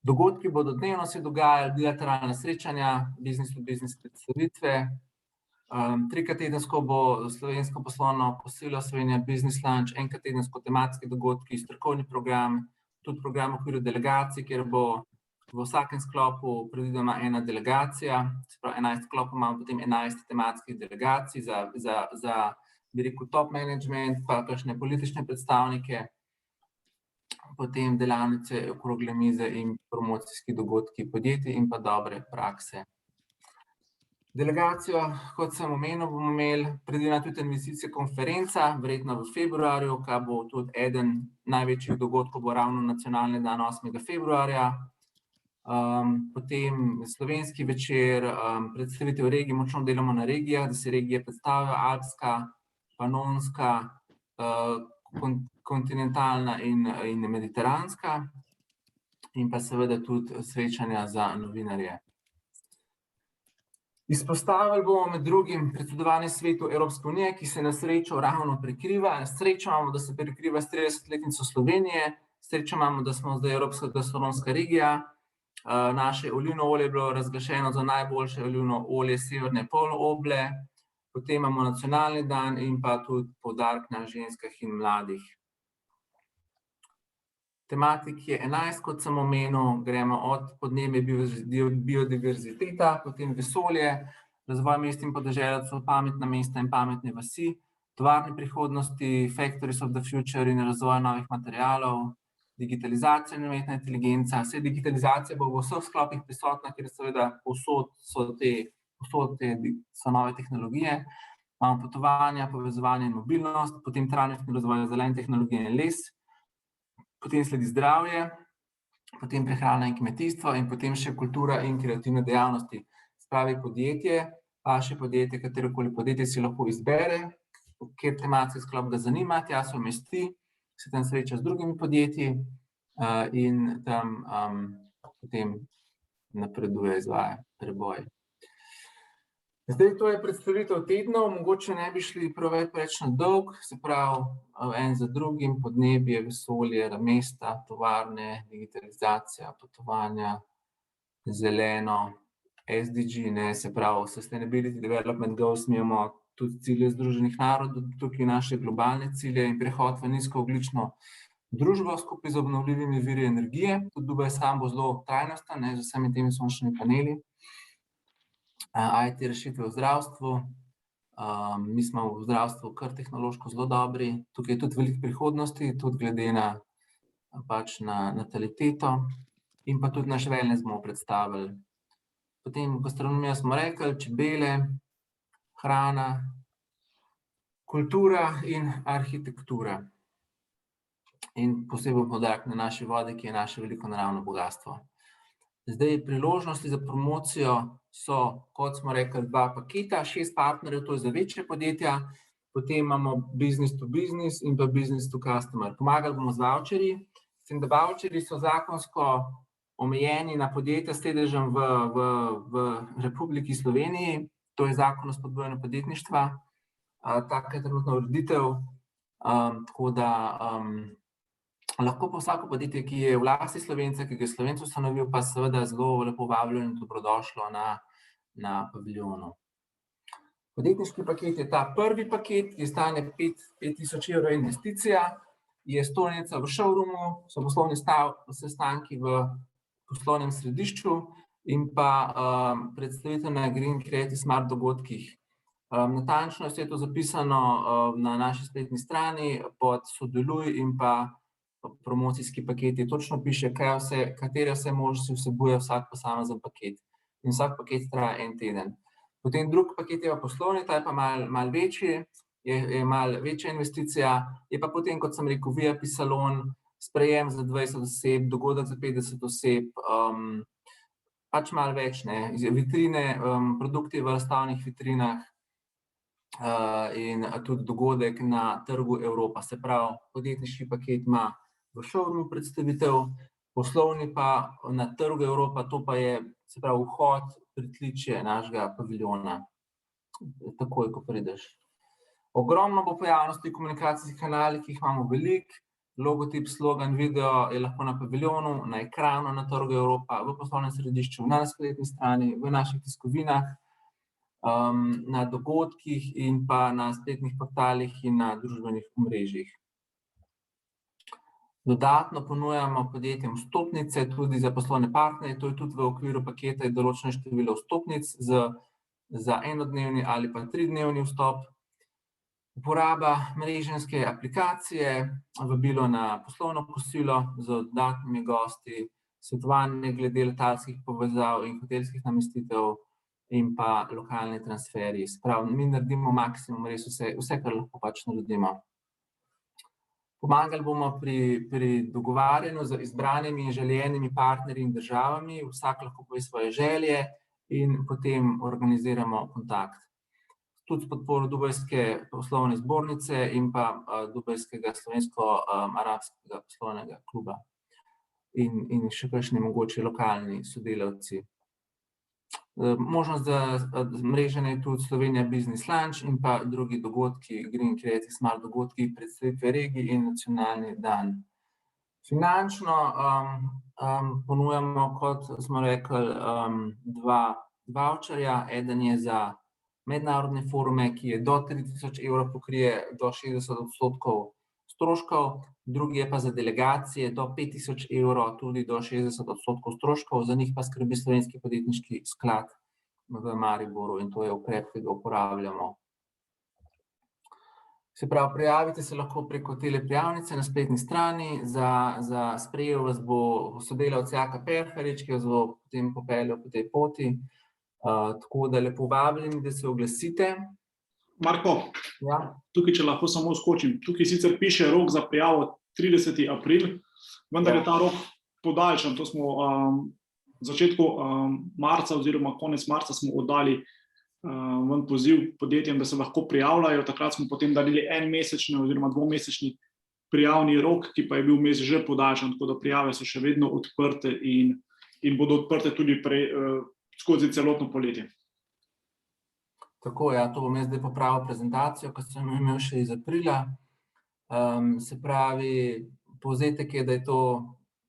Dogodki bodo dnevno se dogajali, bilateralna srečanja, business to business predstavitve. 3-krat tedensko bo slovensko poslovno kosilo Slovenija Business Lunch, 1-krat tedensko tematski dogodki, strokovni program, tudi program v okviru delegacij, kjer bo v vsakem sklopu predvidoma ena delegacija, se pravi 11 sklopov imamo potem 11 tematskih delegacij za bi rekel top management, pa kakšne politične predstavnike, potem delavnice, okrogle mize in promocijski dogodki podjetij in pa dobre prakse. Delegacijo, kot sem omenil, bomo imeli predvidena tudi investicijska konferenca, verjetno v februarju, ki bo tudi eden največjih dogodkov, bo ravno nacionalni dan 8. februarja. Potem slovenski večer, predstavitev regij, močno delamo na regijah, da se regije predstavijo, alpska, panonska, kontinentalna in mediteranska, in pa seveda tudi srečanja za novinarje. Izpostavili bomo med drugim predsedovanje Svetu Evropske unije, ki se na srečo ravno prekriva. Srečo imamo, da se prekriva s 30-letnico Slovenije, srečo imamo, da smo zdaj Evropska gastronomska regija. Naše olivno olje je bilo razglašeno za najboljše olivno olje severne poloble. Potem imamo nacionalni dan in pa tudi poudarek na ženskah in mladih. Tematik je 11, kot sem omenil, gremo od podnebje, biodiverziteta, potem vesolje, razvoj mest in podeželja, so pametna mesta in pametne vasi, tovarne prihodnosti, factories of the future in razvoj novih materialov, digitalizacija in umetna inteligenca. Vse digitalizacija bo v vseh sklopih prisotna, ker seveda povsod so nove tehnologije. Imamo potovanja, povezovanje in mobilnost, potem trajnostni razvoj zelene tehnologije in les, potem sledi zdravje, potem prehrana in kmetijstvo in potem še kultura in kreativne dejavnosti. Spravi podjetje, vaše podjetje, katerokoli podjetje si lahko izbere, kjer tematski sklop ga zanima, tja se umesti, se tam sreča z drugimi podjetji in tam potem napreduje, izvaja preboj. Zdaj, to je predstavitev tednov, mogoče ne bi šli preveč na dolg, se pravi, en za drugim, podnebje, vesolje, mesta, tovarne, digitalizacija, potovanja, zeleno, SDG, se pravi, Sustainability Development Goals, mi imamo tudi cilje Združenih narodov, tukaj naše globalne cilje in prehod v nizkoogljično družbo skupaj z obnovljivimi viri energije. Tudi Dubaj sam bo zelo trajnosten, z vsemi temi sončnimi paneli. IT rešitve v zdravstvu, mi smo v zdravstvu kar tehnološko zelo dobri, tukaj je tudi veliko prihodnosti, tudi glede na nataliteto in pa tudi naš wellness bomo predstavili. Potem gastronomija smo rekli, čebele, hrana, kultura in arhitektura. In posebej poudarek na naši vodi, ki je naše veliko naravno bogastvo. Zdaj, priložnosti za promocijo so, kot smo rekli, 2 paketa, 6 partnerjev, to je za večje podjetja, potem imamo business to business in pa business to customer. Pomagali bomo z voucherji, s tem, da voucherji so zakonsko omejeni na podjetja s sedežem v Republiki Sloveniji, to je zakon o spodbujanju podjetništva, taka je trenutna ureditev, tako da lahko pa vsako podjetje, ki je v lasti Slovenca, ki ga je Slovenec ustanovil, pa seveda zelo lepo vabljeno in dobrodošlo na paviljonu. Podjetniški paket je ta prvi paket, ki stane 5.000 evrov investicija, je stojnica v showroomu, so poslovni sestanki v poslovnem središču in pa predstavitev na Green Creative Smart dogodkih. Natančno je to zapisano na naši spletni strani pod sodeluj in pa promocijski paketi, točno piše, katere vse možnosti vsebuje vsak posamezen paket. In vsak paket traja 1 teden. Potem drug paket je pa poslovni, ta je pa malo večji, je malo večja investicija, je pa potem, kot sem rekel, VIP salon, sprejem za 20 oseb, dogodek za 50 oseb, pač malo več, vitrine, produkti v razstavnih vitrinah in tudi dogodek na trgu Evropa. Se pravi, podjetniški paket ima v showroomu predstavitev, poslovni pa na trgu Evropa, to pa je, se pravi, vhod, pritličje našega paviljona, takoj, ko prideš. Ogromno bo pojavnosti v komunikacijskih kanalih, ki jih imamo veliko, logotip, slogan, video je lahko na paviljonu, na ekranu, na trgu Evropa, v poslovnem središču, na spletni strani, v naših tiskovinah, na dogodkih in pa na spletnih portalih in na družbenih omrežjih. Dodatno ponujamo podjetjem vstopnice tudi za poslovne partnerje, to je tudi v okviru paketa določeno število vstopnic za enodnevni ali pa 3-dnevni vstop. Uporaba mreženske aplikacije, vabilo na poslovno kosilo z dodatnimi gosti, svetovanje glede letalskih povezav in hotelskih namestitev in pa lokalni transferji. Se pravi, mi naredimo maksimum, res vse, kar lahko pač naredimo. Pomagali bomo pri dogovarjanju z izbranimi in želenimi partnerji in državami, vsak lahko pove svoje želje in potem organiziramo kontakt. Tudi s podporo Dubajske poslovne zbornice in pa Dubajskega slovensko-arabskega poslovnega kluba in še kakšni mogoče lokalni sodelavci. Možnost za mreženje je tudi Slovenija Business Lunch in pa drugi dogodki, Green Creative Smart dogodki, predstavitve regij in nacionalni dan. Finančno ponujamo, kot smo rekli, 2 voucherja, eden je za mednarodne forume, ki je do 3.000 evrov pokrije do 60% stroškov, drugi je pa za delegacije do 5.000 evrov, tudi do 60% stroškov, za njih pa skrbi Slovenski podjetniški sklad v Mariboru in to je ukrep, ki ga uporabljamo. Se pravi, prijavite se lahko preko teleprijavnice na spletni strani, za sprejel vas bo sodelavec Jaka Perharič, ki vas bo potem popeljal po tej poti. Tako da lepo vabljeni, da se oglasite. Marko, tukaj, če lahko samo skočim, tukaj sicer piše rok za prijavo 30. april, vendar je ta rok podaljšan. To smo v začetku marca oziroma konec marca smo oddali ven poziv podjetjem, da se lahko prijavljajo. Takrat smo potem dali enmesečni oziroma dvomesečni prijavni rok, ki pa je bil vmes že podaljšan, tako da prijave so še vedno odprte in bodo odprte tudi skozi celotno poletje. Tako, ja, to bom jaz zdaj popravil prezentacijo, ki sem imel še iz aprila. Se pravi, povzetek je, da je to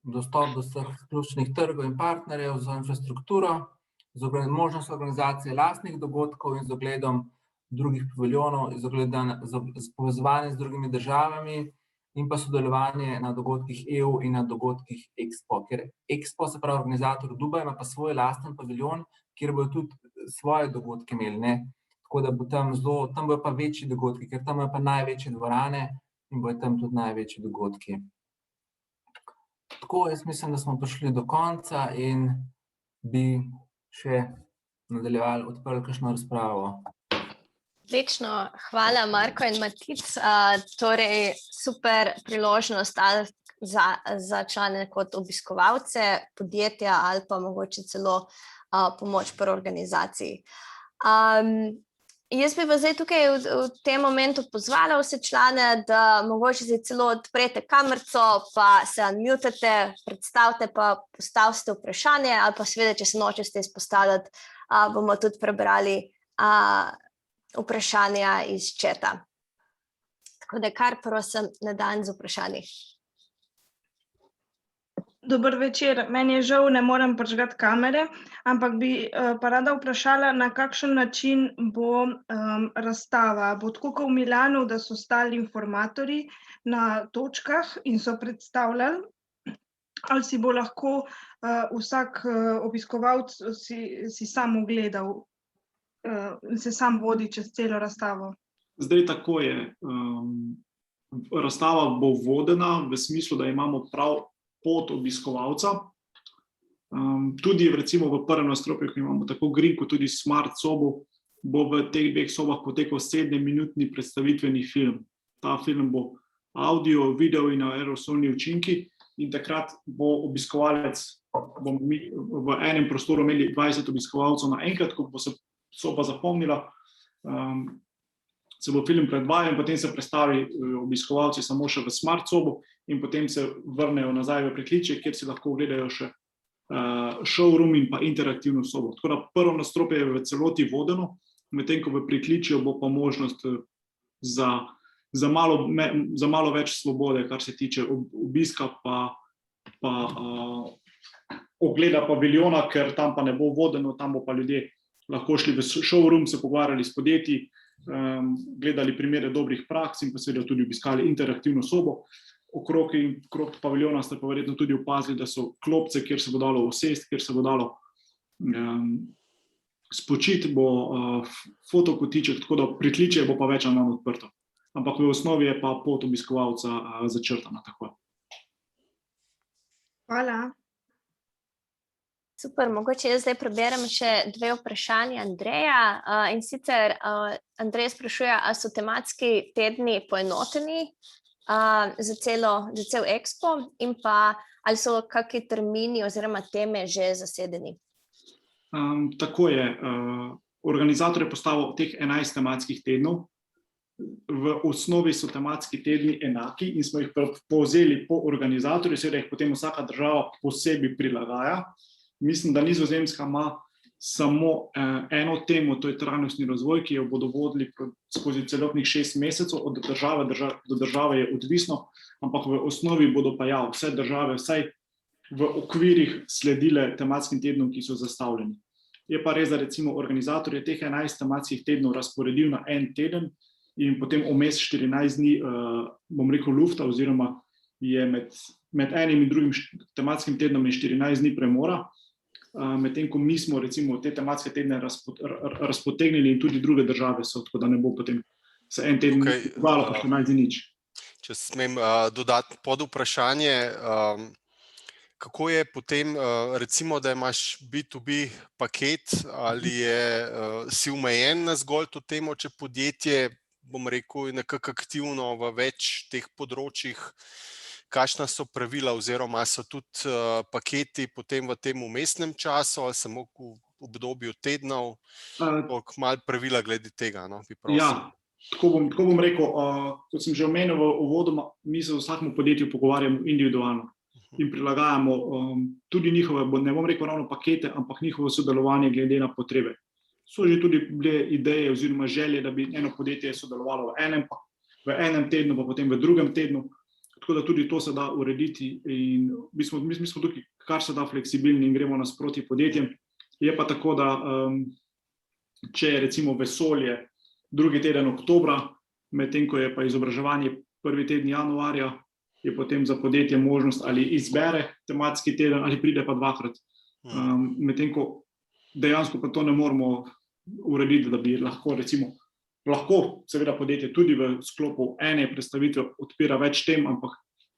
dostop do vseh ključnih trgov in partnerjev za infrastrukturo, z možnost organizacije lastnih dogodkov in z ogledom drugih paviljonov, z povezovanjem z drugimi državami in pa sodelovanje na dogodkih EU in na dogodkih Expo. Ker Expo, se pravi organizator Dubaj, ima pa svoj lasten paviljon, kjer bodo tudi svoje dogodke imeli, ne? Tako da bo tam bojo pa večji dogodki, ker tam je pa največje dvorane in bojo tam tudi največji dogodki. Tako, jaz mislim, da smo prišli do konca in bi še nadaljevali, odprli kakšno razpravo. Odlično, hvala Marko in Matic. Torej, super priložnost ali za člane kot obiskovalce podjetja ali pa mogoče celo pomoč pri organizaciji. Jaz bi vas zdaj tukaj v tem momentu pozvala vse člane, da mogoče si celo odprete kamerico, pa se unmutate, predstavite pa postavite vprašanje ali pa seveda, če se nočete izpostavljati, bomo tudi prebrali vprašanja iz četa. Tako da kar prosim na dan z vprašanji. Dober večer, meni je žal, ne morem prižgati kamere, ampak bi pa rada vprašala, na kakšen način bo razstava. Bo tako kot v Milanu, da so stali informatorji na točkah in so predstavljali, ali si bo lahko vsak obiskovalec si sam ogledal in se sam vodi čez celo razstavo? Zdaj tako je. Razstava bo vodena v smislu, da imamo prav pot obiskovalca. Tudi recimo v prvem nadstropju, ki imamo tako green kot tudi smart sobo, bo v teh dveh sobah potekal 7-minutni predstavitveni film. Ta film bo audio, video in aerosolni učinki in takrat bo obiskovalec, bomo mi v enem prostoru imeli 20 obiskovalcev naenkrat, ko bo se soba zapomnila, se bo film predvajal in potem se prestavi obiskovalci samo še v smart sobo in potem se vrnejo nazaj v pritličje, kjer si lahko ogledajo še showroom in pa interaktivno sobo. Tako da prvo nadstropje je v celoti vodeno, medtem ko v pritličju bo pa možnost za malo več svobode, kar se tiče obiska pa ogleda paviljona, ker tam pa ne bo vodeno, tam bo pa ljudje lahko šli v showroom, se pogovarjali s podjetji, gledali primere dobrih praks in pa seveda tudi obiskali interaktivno sobo. Okrog paviljona ste pa verjetno tudi opazili, da so klopce, kjer se bo dalo usesti, kjer se bo dalo spočiti, bo fotokotiček, tako da pritličje bo pa več ali manj odprto. Ampak v osnovi je pa pot obiskovalca začrtana tako. Hvala. Super, mogoče jaz zdaj preberem še dve vprašanje Andreja. In sicer Andrej sprašuje, ali so tematski tedni poenoteni za cel Expo in pa ali so kakšni termini oziroma teme že zasedeni? Tako je. Organizator je postavil teh 11 tematskih tednov. V osnovi so tematski tedni enaki in smo jih povzeli po organizatorju, seveda jih potem vsaka država posebej prilagaja. Mislim, da Nizozemska ima samo eno temo, to je trajnostni razvoj, ki jo bodo vodili skozi celotnih 6 mesecev, od države do države je odvisno, ampak v osnovi bodo pa vse države vsaj v okvirih sledile tematskim tednom, ki so zastavljeni. Je pa res, da recimo organizator je teh 11 tematskih tednov razporedil na en teden in potem vmes 14 dni, bom rekel, lufta oziroma je med enim in drugim tematskim tednom je 14 dni premora. medtem ko mi smo recimo te tematske tedne razpotegnili in tudi druge države so, tako da ne bo potem se en teden dogajalo, pa 14 dni nič. Če smem dodati pod vprašanje, kako je potem, recimo, da imaš B2B paket, ali si omejen na zgolj to temo, če podjetje, bom rekel, je nekako aktivno v več teh področjih, kakšna so pravila oziroma so tudi paketi potem v tem vmesnem času ali samo v obdobju tednov, koliko malo pravila glede tega, no, bi prosil. Ja, tako bom rekel, kot sem že omenil v uvodoma, mi se v vsakem podjetju pogovarjamo individualno in prilagajamo tudi njihove, ne bom rekel ravno pakete, ampak njihovo sodelovanje glede na potrebe. So že tudi bile ideje oziroma želje, da bi eno podjetje sodelovalo v enem tednu, pa potem v drugem tednu, tako da tudi to se da urediti in mi smo tukaj kar se da fleksibilni in gremo nasproti podjetjem. Je pa tako, da če je recimo vesolje drugi teden oktobra, medtem ko je pa izobraževanje prvi teden januarja, je potem za podjetje možnost ali izbere tematski teden ali pride pa dvakrat. Medtem ko dejansko pa to ne moramo urediti, da bi lahko seveda podjetje tudi v sklopu ene predstavitve odpira več tem, ampak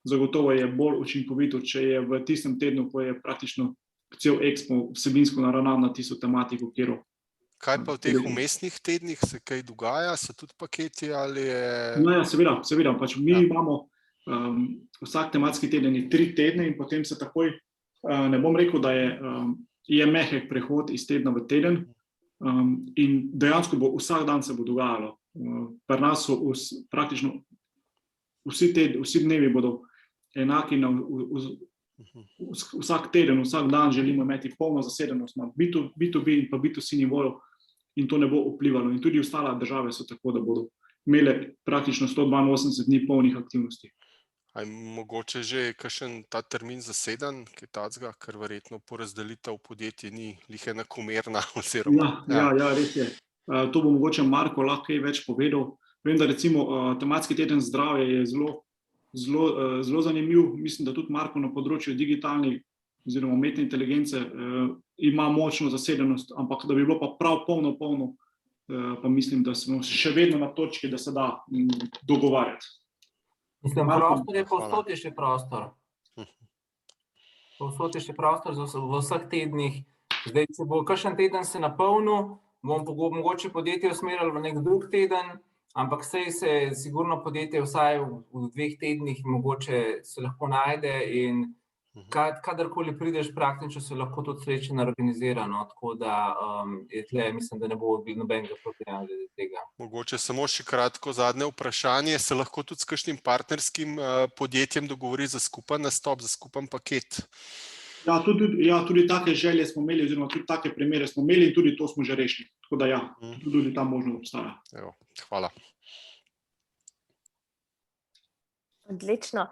zagotovo je bolj učinkovito, če je v tistem tednu, ko je praktično cel expo vsebinsko naravnan na tisto tematiko, kjer. Kaj pa v teh vmesnih tednih se kaj dogaja? So tudi paketi ali je? No ja, seveda. Pač mi imamo vsak tematski teden je 3 tedne in potem se takoj, ne bom rekel, da je mehek prehod iz tedna v teden in dejansko vsak dan se bo dogajalo. Pri nas so praktično vsi dnevi bodo enaki, vsak teden, vsak dan želimo imeti polno zasedenost na B2B in pa B2C nivoju in to ne bo vplivalo. In tudi ostale države so tako, da bodo imele praktično 182 dni polnih aktivnosti. A je mogoče že kakšen ta termin zaseden, kaj tacga, ker verjetno porazdelitev podjetij ni glih enakomerna oziroma? Ja, res je. To bo mogoče Marko lahko kaj več povedal. Vem, da recimo tematski teden zdravja je zelo zanimiv. Mislim, da tudi Marko na področju digitalnih oziroma umetne inteligence ima močno zasedenost, ampak da bi bilo pa prav polno, pa mislim, da smo še vedno na točki, da se da dogovarjati. Mislim, prostor je povsod je še prostor. Povsod je še prostor v vseh tednih. Zdaj, če bo kakšen teden se napolnil, bomo mogoče podjetje usmerili v nek drug teden, ampak sej se sigurno podjetje vsaj v 2 tednih mogoče se lahko najde in kadarkoli prideš praktično se lahko tudi srečen organizira, no, tako da je tle, mislim, da ne bo nobenega problema glede tega. Mogoče samo še kratko zadnje vprašanje, se lahko tudi s kakšnim partnerskim podjetjem dogovori za skupen nastop, za skupen paket? Ja, tudi take želje smo imeli, oziroma tudi take primere smo imeli in tudi to smo že rešili. Tako da ja, tudi ta možnost obstaja. Evo, hvala. Odlično.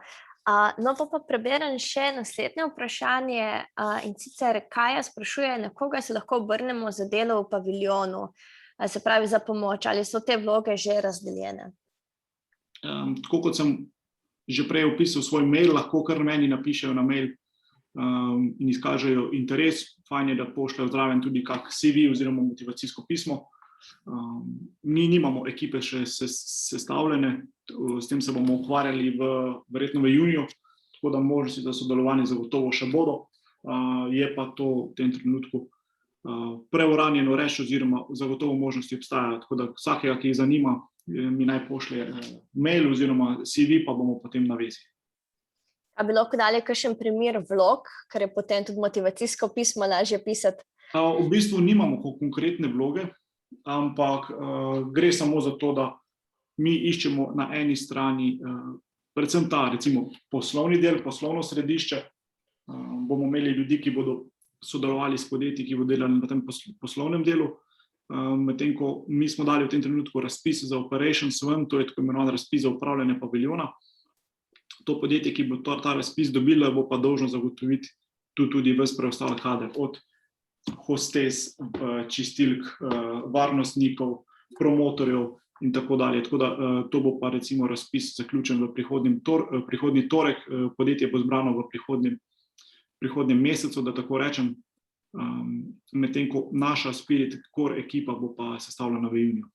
No, pa preberem še naslednje vprašanje in sicer, Kaja sprašuje, na koga se lahko obrnemo za delo v paviljonu, se pravi za pomoč, ali so te vloge že razdeljene? Tako kot sem že prej opisal svoj mail, lahko kar meni napišejo na mail in izkažejo interes. Fajn je, da pošljajo zraven tudi kak CV oziroma motivacijsko pismo. Mi nimamo ekipe še sestavljene, s tem se bomo ukvarjali verjetno v juniju, tako da možnosti za sodelovanje zagotovo še bodo. Je pa to v tem trenutku preuranjeno reč oziroma zagotovo možnosti obstajajo, tako da vsakega, ki jih zanima, mi naj pošlje mail oziroma CV, pa bomo potem na vezi. A bi lahko dali kakšen primer vlog, ker je potem tudi motivacijsko pismo lažje pisati? V bistvu nimamo konkretne vloge, ampak gre samo za to, da mi iščemo na eni strani predvsem ta recimo poslovni del, poslovno središče. Bomo imeli ljudi, ki bodo sodelovali s podjetji, ki bodo delali na tem poslovnem delu. Medtem ko mi smo dali v tem trenutku razpis za operations ven, to je tako imenovan razpis za upravljanje paviljona. To podjetje, ki bo ta razpis dobilo, bo pa dolžno zagotoviti tudi ves preostali kader, od hostes, čistilk, varnostnikov, promotorjev in tako dalje. Tako da to bo pa recimo razpis zaključen v prihodnji torek, podjetje bo zbrano v prihodnjem mesecu, da tako rečem. medtem ko naša Spirit Core ekipa bo pa sestavljena v juniju.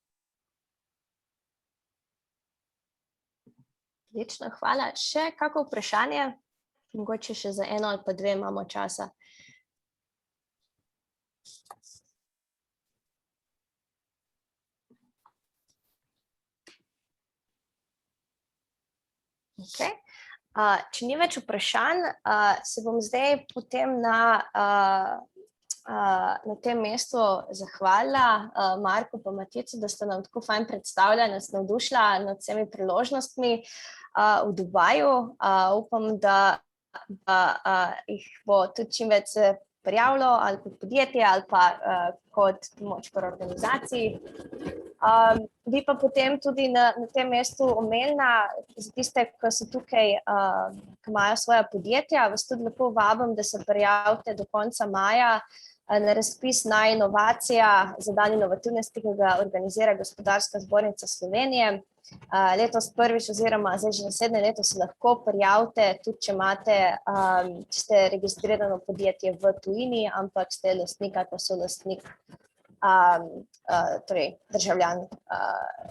Odlično, hvala. Še kako vprašanje? Mogoče še za eno ali pa dve imamo časa. Okay. Če ni več vprašanj, se bom zdaj potem na tem mestu zahvalila Marku pa Maticu, da sta nam tako fajn predstavila, nas navdušila nad vsemi priložnostmi v Dubaju. Upam, da jih bo tudi čim več prijavilo ali kot podjetje ali pa kot pomoč pri organizaciji. Bi pa potem tudi na tem mestu omenila za tiste, ki so tukaj, ki imajo svoja podjetja, vas tudi lepo vabim, da se prijavite do konca maja na razpis na inovacija za dan inovativnosti, ki ga organizira Gospodarska zbornica Slovenije. Letos prvič oziroma zdaj že naslednje leto se lahko prijavite, tudi če ste registrirano podjetje v tujini, ampak ste lastnik ali pa solastnik, torej državljan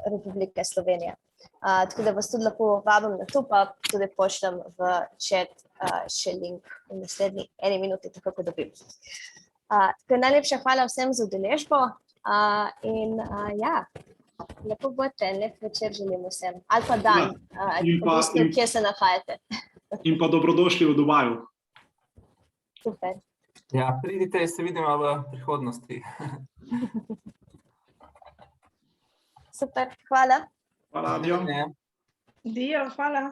Republike Slovenije. Tako da vas tudi lepo vabim na to, pa tudi pošljem v chat še link v naslednji 1 minuti, tako kot dobim. Tako najlepša hvala vsem za udeležbo in ja, lepo bodite, lep večer želim vsem, ali pa dan, odvisno, kje se nahajate. In pa dobrodošli v Dubaju. Super. Ja, pridite, se vidimo v prihodnosti. Super, hvala. Hvala, Dio. Dio, hvala.